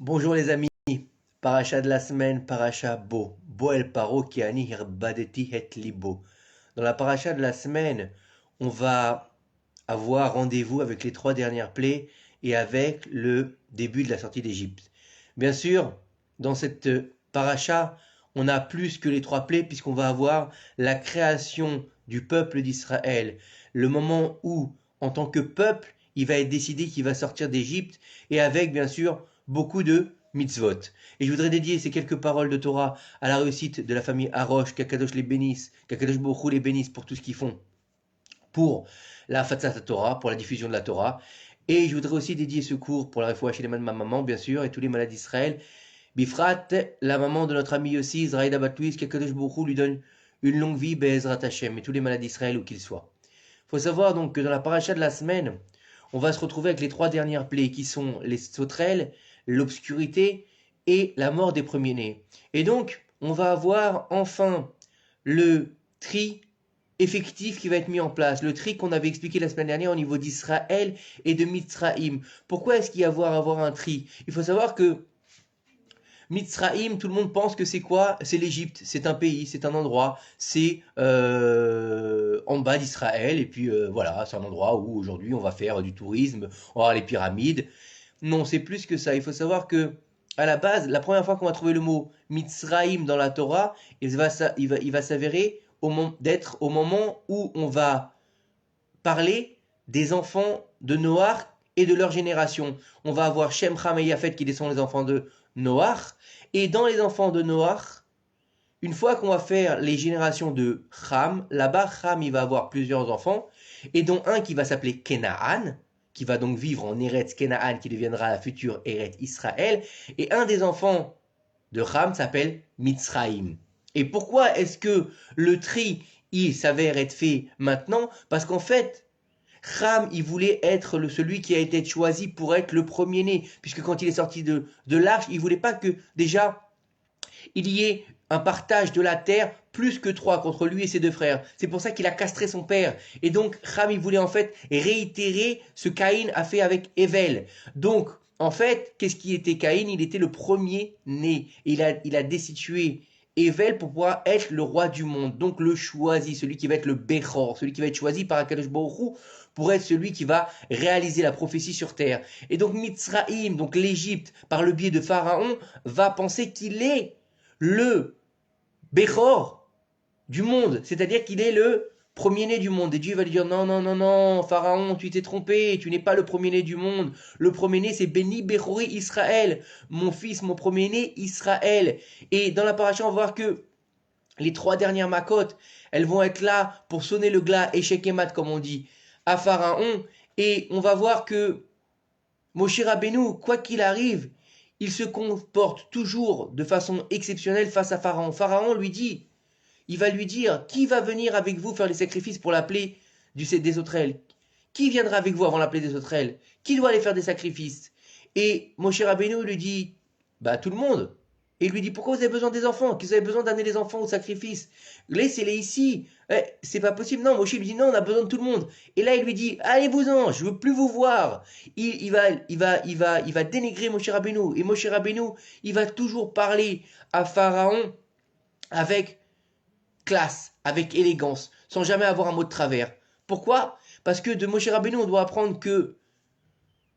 Bonjour les amis, paracha de la semaine, paracha Bo. Bo el paro ki ani hirbadeti het libo. Dans la paracha de la semaine, on va avoir rendez-vous avec les trois dernières plaies et avec le début de la sortie d'Égypte. Bien sûr, dans cette paracha, on a plus que les trois plaies puisqu'on va avoir la création du peuple d'Israël, le moment où, en tant que peuple, il va être décidé qu'il va sortir d'Égypte et avec bien sûr beaucoup de mitzvot. Et je voudrais dédier ces quelques paroles de Torah à la réussite de la famille Harosh, qu'Akadosh les bénisse, qu'Akadosh Baruch Hu les bénisse pour tout ce qu'ils font pour la Fatzat Torah, pour la diffusion de la Torah. Et je voudrais aussi dédier ce cours pour la réfoua chez les mains de ma maman, bien sûr, et tous les malades d'Israël. Bifrat, la maman de notre ami aussi, Zraïda Batouis, qu'Akadosh Baruch Hu lui donne une longue vie, Be'ezrat Hashem, et tous les malades d'Israël où qu'ils soient. Il faut savoir donc que dans la paracha de la semaine, on va se retrouver avec les trois dernières plaies qui sont les sauterelles, l'obscurité et la mort des premiers-nés. Et donc, on va avoir enfin le tri effectif qui va être mis en place, le tri qu'on avait expliqué la semaine dernière au niveau d'Israël et de Mitzraïm. Pourquoi est-ce qu'il y a à avoir un tri? Il faut savoir que Mitzraïm, tout le monde pense que c'est quoi? C'est l'Égypte, c'est un pays, c'est un endroit, c'est en bas d'Israël, et puis voilà, c'est un endroit où aujourd'hui on va faire du tourisme, on va voir les pyramides. Non, c'est plus que ça. Il faut savoir que à la base, la première fois qu'on va trouver le mot Mitzraïm dans la Torah, il va s'avérer d'être au moment où on va parler des enfants de Noach et de leur génération. On va avoir Shem, Ham et Yafet qui sont les enfants de Noach. Et dans les enfants de Noach, une fois qu'on va faire les générations de Ham, là-bas, Ham, il va avoir plusieurs enfants, et dont un qui va s'appeler Kenaan, qui va donc vivre en Eretz Kenaan, qui deviendra la future Eretz Israël, et un des enfants de Ham s'appelle Mitzraïm. Et pourquoi est-ce que le tri, il s'avère être fait maintenant? Parce qu'en fait, Ham, il voulait être celui qui a été choisi pour être le premier-né, puisque quand il est sorti de l'arche, il voulait pas que déjà il y ait un partage de la terre plus que trois contre lui et ses deux frères. C'est pour ça qu'il a castré son père. Et donc, Ham, il voulait en fait réitérer ce Caïn a fait avec Evel. Donc, en fait, qu'est-ce qui était Caïn? Il était le premier-né. Il a destitué Evel pour pouvoir être le roi du monde. Donc, le choisi, celui qui va être le Bechor, celui qui va être choisi par Akadosh Baruch Hu pour être celui qui va réaliser la prophétie sur terre. Et donc, Mitzraïm, donc l'Égypte, par le biais de Pharaon, va penser qu'il est le Bechor du monde, c'est-à-dire qu'il est le premier-né du monde. Et Dieu va lui dire non, non, non, non, Pharaon, tu t'es trompé, tu n'es pas le premier-né du monde. Le premier-né, c'est Béni Bechori Israël, mon fils, mon premier-né Israël. Et dans la paracha, on va voir que les trois dernières makotes, elles vont être là pour sonner le glas, échec et mat, comme on dit, à Pharaon. Et on va voir que Moshe Rabbeinu, quoi qu'il arrive, il se comporte toujours de façon exceptionnelle face à Pharaon. Pharaon lui dit, il va lui dire, qui va venir avec vous faire les sacrifices pour la plaie des sauterelles? Qui viendra avec vous avant la plaie des sauterelles? Qui doit aller faire des sacrifices? Et Moshe Rabbeinu lui dit, bah tout le monde. Et il lui dit, pourquoi vous avez besoin des enfants? Que vous avez besoin d'amener les enfants au sacrifice? Laissez-les ici. C'est pas possible. Non, Moshe lui dit, non, on a besoin de tout le monde. Et là, il lui dit, allez-vous-en, je veux plus vous voir. Il va dénigrer Moshe Rabbeinu. Et Moshe Rabbeinu, il va toujours parler à Pharaon avec classe, avec élégance, sans jamais avoir un mot de travers. Pourquoi? Parce que de Moshe Rabbeinu, on doit apprendre que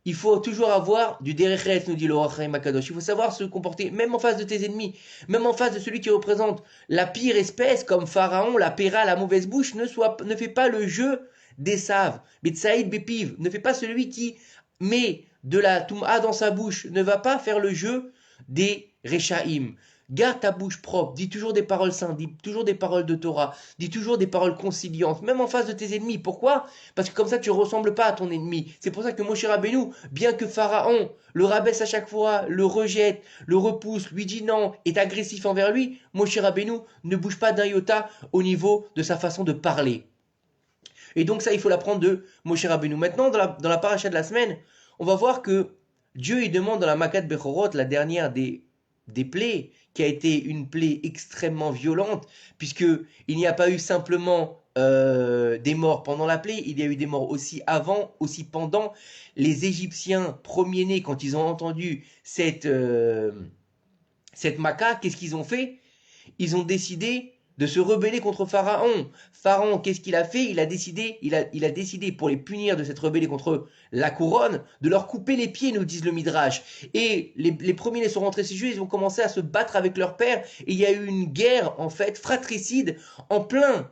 il faut toujours avoir du derech, nous dit le Rach Makadosh. Il faut savoir se comporter, même en face de tes ennemis, même en face de celui qui représente la pire espèce, comme Pharaon, la péra, la mauvaise bouche, ne fais pas le jeu des saves. Betsaïd Bepiv, ne fais pas celui qui met de la Toum'a dans sa bouche, ne va pas faire le jeu des Rechaïm. Garde ta bouche propre, dis toujours des paroles saintes, dis toujours des paroles de Torah, dis toujours des paroles conciliantes, même en face de tes ennemis. Pourquoi? Parce que comme ça, tu ne ressembles pas à ton ennemi. C'est pour ça que Moshe Rabbeinu, bien que Pharaon le rabaisse à chaque fois, le rejette, le repousse, lui dit non, est agressif envers lui, Moshe Rabbeinu ne bouge pas d'un iota au niveau de sa façon de parler. Et donc ça, il faut l'apprendre de Moshe Rabbeinu. Maintenant, dans la paracha de la semaine, on va voir que Dieu, il demande dans la Makat Bechorot, la dernière des plaies, qui a été une plaie extrêmement violente, puisque il n'y a pas eu simplement des morts pendant la plaie, il y a eu des morts aussi avant, aussi pendant. Les Égyptiens premiers-nés, quand ils ont entendu cette Maca, qu'est-ce qu'ils ont fait? Ils ont décidé de se rebeller contre Pharaon. Pharaon, qu'est-ce qu'il a fait? Il a décidé, pour les punir de cette rébellion contre la couronne, de leur couper les pieds, nous disent le Midrash. Et les premiers-nés sont rentrés chez eux, ils ont commencé à se battre avec leur père, et il y a eu une guerre, en fait, fratricide, en plein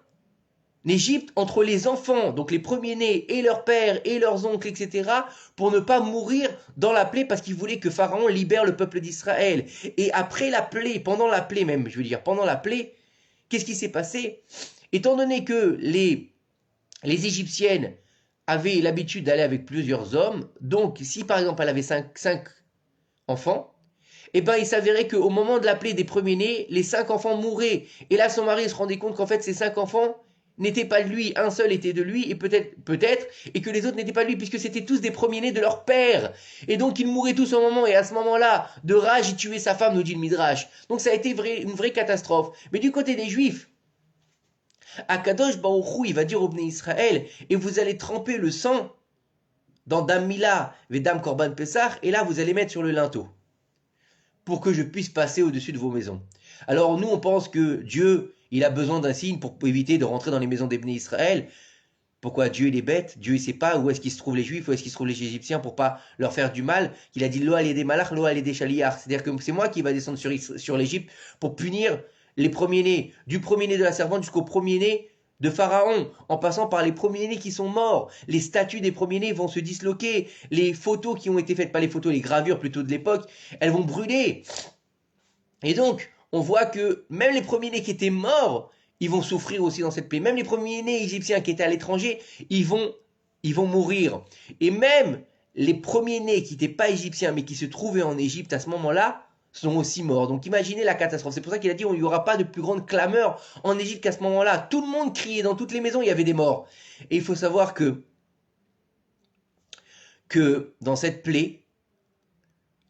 Égypte, entre les enfants, donc les premiers-nés et leurs pères et leurs oncles, etc., pour ne pas mourir dans la plaie parce qu'ils voulaient que Pharaon libère le peuple d'Israël. Et après la plaie, pendant la plaie même, je veux dire, pendant la plaie, qu'est-ce qui s'est passé? Étant donné que les Égyptiennes avaient l'habitude d'aller avec plusieurs hommes, donc si par exemple elle avait cinq enfants, eh ben il s'avérait qu'au moment de la plaie des premiers-nés, les 5 enfants mouraient. Et là, son mari se rendait compte qu'en fait, ces 5 enfants n'étaient pas de lui, un seul était de lui, et peut-être, et que les autres n'étaient pas de lui, puisque c'était tous des premiers-nés de leur père. Et donc, ils mouraient tous au moment, et à ce moment-là, de rage, il tuait sa femme, nous dit le Midrash. Donc, ça a été une vraie catastrophe. Mais du côté des Juifs, Akadosh Baruch Hu, il va dire au Bnei Israël, et vous allez tremper le sang dans Dam Mila, Vedam Korban Pessah, et là, vous allez mettre sur le linteau, pour que je puisse passer au-dessus de vos maisons. Alors nous, on pense que Dieu, il a besoin d'un signe pour éviter de rentrer dans les maisons des Bnei Israël. Pourquoi Dieu, il est bête? Dieu, il sait pas où est-ce qu'il se trouvent les Juifs, où est-ce qu'ils se trouvent les Égyptiens pour pas leur faire du mal. Il a dit Lo allez des malach, lo allez des chaliar. C'est-à-dire que c'est moi qui va descendre sur l'Égypte pour punir les premiers-nés, du premier-né de la servante jusqu'au premier-né de Pharaon, en passant par les premiers-nés qui sont morts. Les statues des premiers-nés vont se disloquer. Les photos qui ont été faites, pas les photos, les gravures plutôt de l'époque, elles vont brûler. Et donc, on voit que même les premiers-nés qui étaient morts, ils vont souffrir aussi dans cette plaie. Même les premiers-nés égyptiens qui étaient à l'étranger, ils vont mourir. Et même les premiers-nés qui n'étaient pas égyptiens, mais qui se trouvaient en Égypte à ce moment-là, sont aussi morts. Donc imaginez la catastrophe. C'est pour ça qu'il a dit il n'y aura pas de plus grande clameur en Égypte qu'à ce moment-là. Tout le monde criait, dans toutes les maisons, il y avait des morts. Et il faut savoir que dans cette plaie,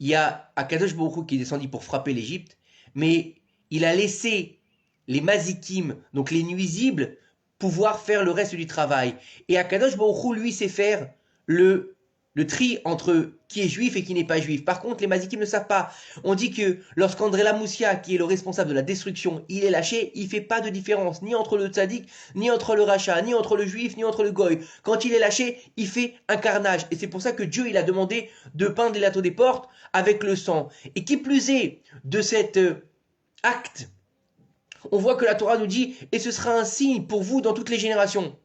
il y a Akadosh Baruch Hu qui est descendu pour frapper l'Égypte, mais il a laissé les mazikim, donc les nuisibles, pouvoir faire le reste du travail. Et Akadosh Baruch Hu, lui, sait faire le tri entre qui est juif et qui n'est pas juif. Par contre, les mazikim ne savent pas. On dit que lorsqu'André Lamoussia, qui est le responsable de la destruction, il est lâché, il fait pas de différence, ni entre le tzaddik, ni entre le rachat, ni entre le juif, ni entre le goy. Quand il est lâché, il fait un carnage. Et c'est pour ça que Dieu, il a demandé de peindre les linteaux des portes avec le sang. Et qui plus est, de cet acte, on voit que la Torah nous dit « Et ce sera un signe pour vous dans toutes les générations ».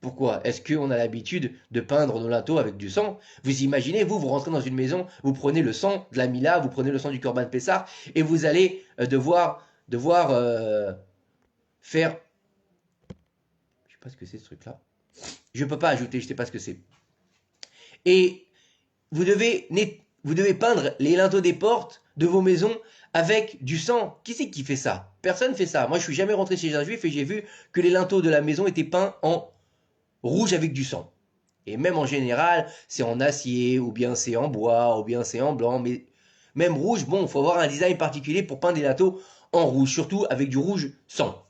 Pourquoi? Est-ce qu'on a l'habitude de peindre nos linteaux avec du sang? Vous imaginez, vous rentrez dans une maison, vous prenez le sang de la Mila, vous prenez le sang du Korban Pessah, et vous allez devoir faire... Je sais pas ce que c'est ce truc-là. Je peux pas ajouter, je sais pas ce que c'est. Et vous devez peindre les linteaux des portes de vos maisons avec du sang. Qui c'est qui fait ça? Personne fait ça. Moi, je suis jamais rentré chez un juif et j'ai vu que les linteaux de la maison étaient peints en rouge avec du sang. Et même en général, c'est en acier, ou bien c'est en bois, ou bien c'est en blanc, mais même rouge, bon, il faut avoir un design particulier pour peindre des linteaux en rouge, surtout avec du rouge sang.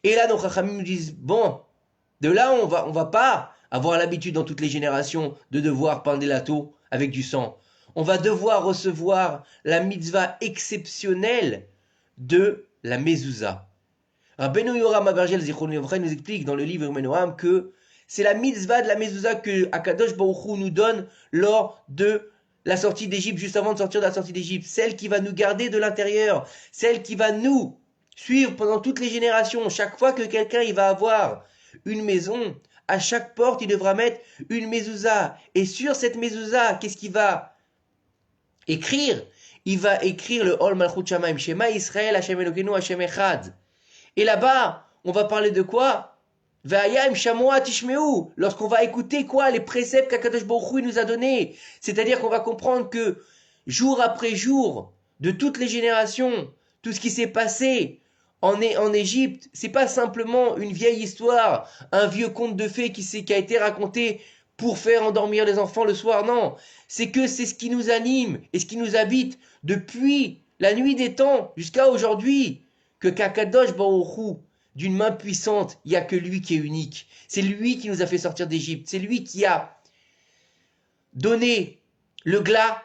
Et là, nos chachamim nous disent, bon, de là, on va pas avoir l'habitude dans toutes les générations de devoir peindre des linteaux avec du sang. On va devoir recevoir la mitzvah exceptionnelle de la mezouza. Rabbeinu Yoram Abergel Zichron Livraï nous explique dans le livre Menoam que c'est la mitzvah de la mezouza que Akadosh Baruch Hu nous donne lors de la sortie d'Égypte, juste avant de sortir de la sortie d'Égypte. Celle qui va nous garder de l'intérieur, celle qui va nous suivre pendant toutes les générations. Chaque fois que quelqu'un il va avoir une maison, à chaque porte il devra mettre une mezouza. Et sur cette mezouza, qu'est-ce qu'il va écrire? Il va écrire le Ol Malchut Shamaim, Shema Israël, Hashem Elokeinu, Hashem Echad. Et là-bas, on va parler de quoi? Lorsqu'on va écouter quoi? Les préceptes qu'Akadosh Baruch Hu nous a donnés. C'est-à-dire qu'on va comprendre que jour après jour, de toutes les générations, tout ce qui s'est passé en Égypte, c'est pas simplement une vieille histoire, un vieux conte de fées qui a été raconté pour faire endormir les enfants le soir. Non, c'est que c'est ce qui nous anime et ce qui nous habite depuis la nuit des temps jusqu'à aujourd'hui, que Kadosh Baruch Hu d'une main puissante, il n'y a que lui qui est unique. C'est lui qui nous a fait sortir d'Égypte. C'est lui qui a donné le glas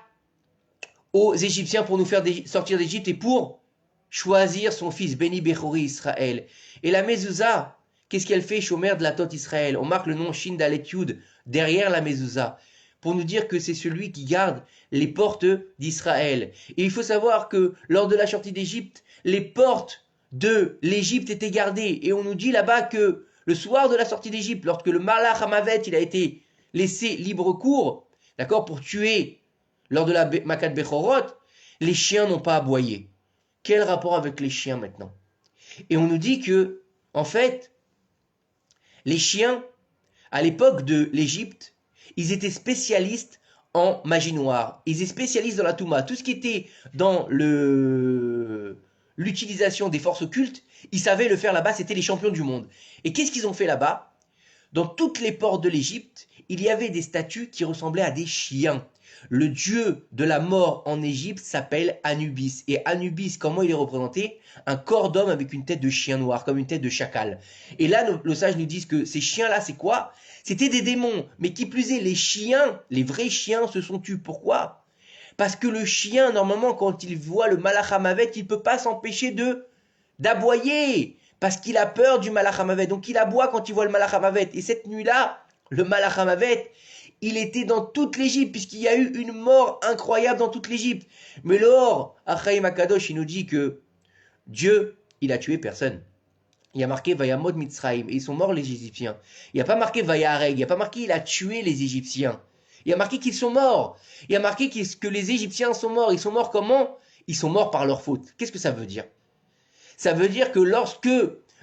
aux Égyptiens pour nous faire sortir d'Égypte et pour choisir son fils, Béni Bechori Israël. Et la mezouza, qu'est-ce qu'elle fait, Shomer de la Tot Israël? On marque le nom Shin Dalet Yud derrière la mezouza pour nous dire que c'est celui qui garde les portes d'Israël. Et il faut savoir que lors de la sortie d'Égypte, les portes de l'Égypte étaient gardées. Et on nous dit là-bas que le soir de la sortie d'Égypte, lorsque le Malach Hamavet il a été laissé libre cours, d'accord, pour tuer lors de la Makat Bechorot, les chiens n'ont pas aboyé. Quel rapport avec les chiens maintenant? Et on nous dit que, en fait, les chiens, à l'époque de l'Égypte, ils étaient spécialistes en magie noire. Ils étaient spécialistes dans la Touma. Tout ce qui était dans l'utilisation des forces occultes, ils savaient le faire là-bas, c'était les champions du monde. Et qu'est-ce qu'ils ont fait là-bas? Dans toutes les portes de l'Égypte, il y avait des statues qui ressemblaient à des chiens. Le dieu de la mort en Égypte s'appelle Anubis. Et Anubis, comment il est représenté? Un corps d'homme avec une tête de chien noir, comme une tête de chacal. Et là, nos sages nous disent que ces chiens-là, c'est quoi? C'était des démons. Mais qui plus est, les chiens, les vrais chiens se sont tus. Pourquoi? Parce que le chien, normalement, quand il voit le Malach Hamavet, il ne peut pas s'empêcher d'aboyer. Parce qu'il a peur du Malach Hamavet. Donc il aboie quand il voit le Malach Hamavet. Et cette nuit-là, le Malach Hamavet, il était dans toute l'Égypte, puisqu'il y a eu une mort incroyable dans toute l'Égypte. Mais lors, Achaïm Akadosh, il nous dit que Dieu, il a tué personne. Il y a marqué Vayamod Mitzraïm, et ils sont morts les Égyptiens. Il n'y a pas marqué Vayareg, il n'y a pas marqué il a tué les Égyptiens. Il y a marqué qu'ils sont morts. Il y a marqué que les Égyptiens sont morts. Ils sont morts comment? Ils sont morts par leur faute. Qu'est-ce que ça veut dire? Ça veut dire que lorsque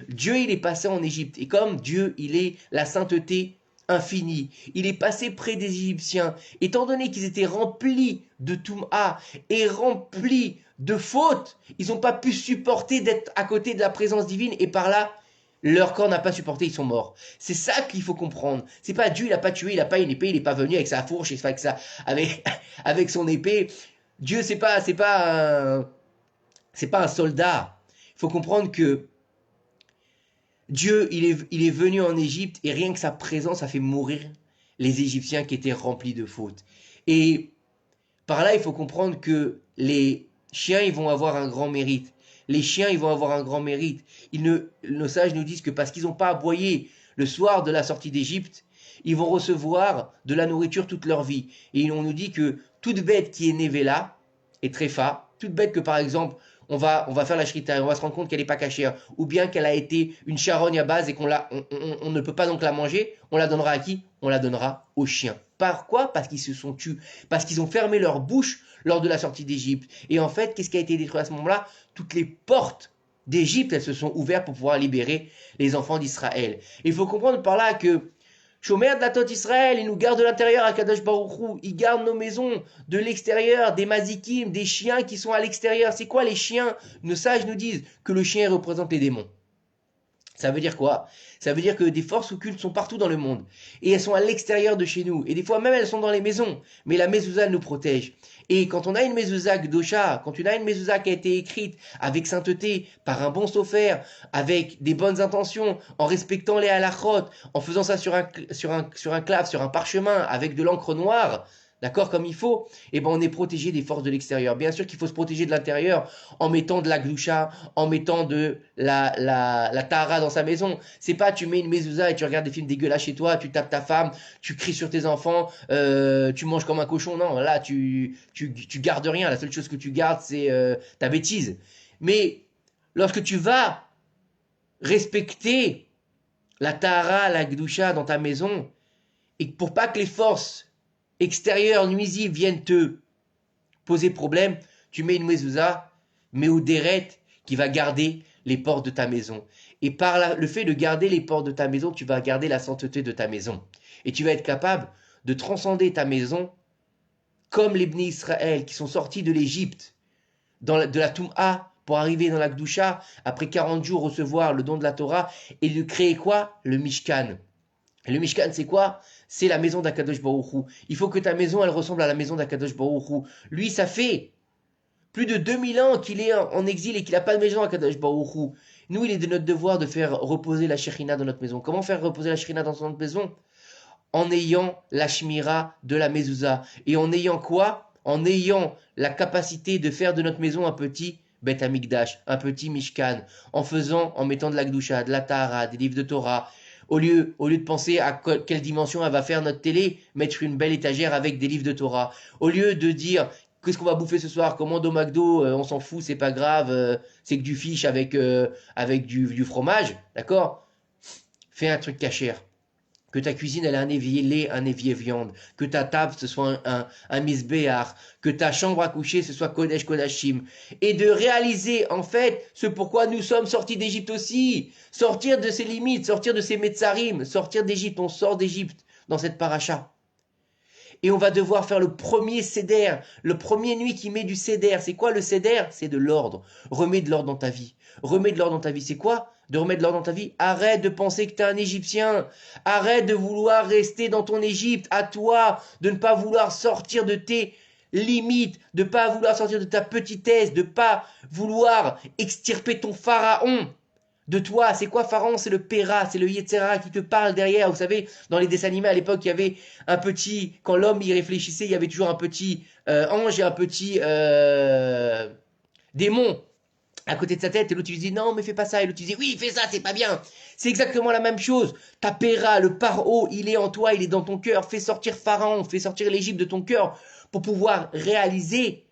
Dieu il est passé en Égypte, et comme Dieu il est la sainteté infini. Il est passé près des Égyptiens. Étant donné qu'ils étaient remplis de Toum'a et remplis de fautes, ils n'ont pas pu supporter d'être à côté de la présence divine et par là, leur corps n'a pas supporté, ils sont morts. C'est ça qu'il faut comprendre. C'est pas Dieu, il n'a pas tué, il n'a pas une épée, il n'est pas venu avec sa fourche, avec son épée. Dieu, c'est pas un soldat. Il faut comprendre que Dieu, il est venu en Égypte et rien que sa présence a fait mourir les Égyptiens qui étaient remplis de fautes. Et par là, il faut comprendre que les chiens, ils vont avoir un grand mérite. Les chiens, ils vont avoir un grand mérite. Nos sages nous disent que parce qu'ils n'ont pas aboyé le soir de la sortie d'Égypte, ils vont recevoir de la nourriture toute leur vie. Et on nous dit que toute bête qui est née là est tréfa. Toute bête que, par exemple, on va faire la shrita et on va se rendre compte qu'elle n'est pas cachère, ou bien qu'elle a été une charogne à base et on ne peut pas donc la manger, on la donnera à qui? On la donnera aux chiens. Par quoi? Parce qu'ils se sont tus, parce qu'ils ont fermé leur bouche lors de la sortie d'Égypte. Et en fait, qu'est-ce qui a été détruit à ce moment-là? Toutes les portes d'Égypte, elles se sont ouvertes pour pouvoir libérer les enfants d'Israël. Il faut comprendre par là que Shomer de la Tot Israël, il nous garde de l'intérieur à Kadosh Baruch Hu. Il garde nos maisons de l'extérieur, des mazikim, des chiens qui sont à l'extérieur. C'est quoi les chiens? Nos sages nous disent que le chien représente les démons. Ça veut dire quoi? Ça veut dire que des forces occultes sont partout dans le monde. Et elles sont à l'extérieur de chez nous. Et des fois même elles sont dans les maisons. Mais la mezouza nous protège. Et quand on a une mezouza gdosha, quand on a une mezouza qui a été écrite avec sainteté, par un bon sophère, avec des bonnes intentions, en respectant les halachot, en faisant ça sur un clave, sur un parchemin, avec de l'encre noire, d'accord, comme il faut, et ben on est protégé des forces de l'extérieur. Bien sûr qu'il faut se protéger de l'intérieur en mettant de la gloucha, en mettant de la tahara dans sa maison. C'est pas tu mets une mezouza et tu regardes des films dégueulasses chez toi, tu tapes ta femme, tu cries sur tes enfants, tu manges comme un cochon. Non, là tu gardes rien. La seule chose que tu gardes c'est ta bêtise. Mais lorsque tu vas respecter la tahara, la gloucha dans ta maison, et pour pas que les forces extérieurs nuisibles viennent te poser problème, tu mets une mezouza, mais au deret qui va garder les portes de ta maison. Et par le fait de garder les portes de ta maison, tu vas garder la sainteté de ta maison. Et tu vas être capable de transcender ta maison comme les Bnei Israël qui sont sortis de l'Égypte, de la Toum'a, pour arriver dans la Gdusha, après 40 jours recevoir le don de la Torah, et de créer quoi? Le Mishkan. Et le Mishkan, c'est quoi? C'est la maison d'Akadosh Baruch Hu. Il faut que ta maison, elle ressemble à la maison d'Akadosh Baruch Hu. Lui, ça fait plus de 2000 ans qu'il est en exil et qu'il n'a pas de maison d'Akadosh Baruch Hu. Nous, il est de notre devoir de faire reposer la Shekhinah dans notre maison. Comment faire reposer la Shekhinah dans notre maison? En ayant la Shmira de la Mezouza. Et en ayant quoi? En ayant la capacité de faire de notre maison un petit Bet Amikdash, un petit Mishkan, en mettant de la Gdusha, de la Tahara, des livres de Torah. Au lieu de penser à quelle dimension elle va faire notre télé, mettre une belle étagère avec des livres de Torah. Au lieu de dire qu'est-ce qu'on va bouffer ce soir, commande au McDo, on s'en fout, c'est pas grave, c'est que du fish avec du fromage, d'accord? Fais un truc cachère. Que ta cuisine elle a un évier lait, un évier viande, que ta table ce soit un misbéar, que ta chambre à coucher ce soit Kodesh Kodashim, et de réaliser en fait ce pourquoi nous sommes sortis d'Égypte aussi, sortir de ses limites, sortir de ses Metzarim, sortir d'Égypte, on sort d'Égypte dans cette paracha. Et on va devoir faire le premier seder, le premier nuit qui met du seder. C'est quoi le seder? C'est de l'ordre. Remets de l'ordre dans ta vie. Remets de l'ordre dans ta vie. C'est quoi de remettre de l'ordre dans ta vie? Arrête de penser que tu es un Égyptien. Arrête de vouloir rester dans ton Égypte. À toi de ne pas vouloir sortir de tes limites, de ne pas vouloir sortir de ta petitesse, de ne pas vouloir extirper ton pharaon de toi. C'est quoi Pharaon? C'est le Péra, c'est le Yetzera qui te parle derrière. Vous savez, dans les dessins animés à l'époque, il y avait un petit, quand l'homme y réfléchissait, il y avait toujours un petit ange et un petit démon à côté de sa tête. Et l'autre, il disait non, mais fais pas ça. Et l'autre, il disait oui, fais ça, c'est pas bien. C'est exactement la même chose. Ta Péra, le Paro, il est en toi, il est dans ton cœur. Fais sortir Pharaon, fais sortir l'Égypte de ton cœur pour pouvoir réaliser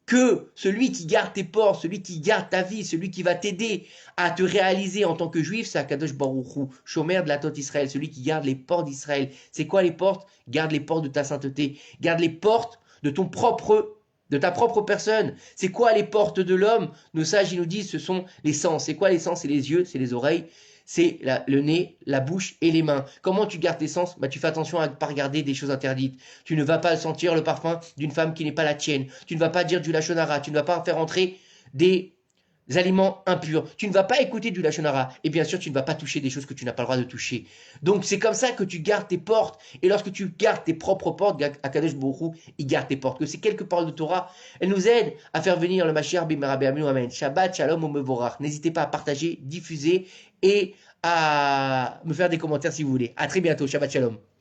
que celui qui garde tes portes, celui qui garde ta vie, celui qui va t'aider à te réaliser en tant que juif, c'est Akadosh Baruch Hu, Shomer de la Tot Israël, celui qui garde les portes d'Israël. C'est quoi les portes? Garde les portes de ta sainteté, garde les portes de ta propre personne. C'est quoi les portes de l'homme? Nos sages, ils nous disent, ce sont les sens. C'est quoi les sens? C'est les yeux, c'est les oreilles, c'est le nez, la bouche et les mains. Comment tu gardes tes sens? Bah, tu fais attention à ne pas regarder des choses interdites. Tu ne vas pas sentir le parfum d'une femme qui n'est pas la tienne. Tu ne vas pas dire du lachonara. Tu ne vas pas faire entrer des aliments impurs. Tu ne vas pas écouter du lachonara. Et bien sûr, tu ne vas pas toucher des choses que tu n'as pas le droit de toucher. Donc, c'est comme ça que tu gardes tes portes. Et lorsque tu gardes tes propres portes, Akadosh Baruch Hu, il garde tes portes. Que ces quelques paroles de Torah, elles nous aident à faire venir le Mashiach Bimera Be'aminu Amen. Shabbat, Shalom, Omevorach. N'hésitez pas à partager, diffuser et à me faire des commentaires si vous voulez. À très bientôt. Shabbat Shalom.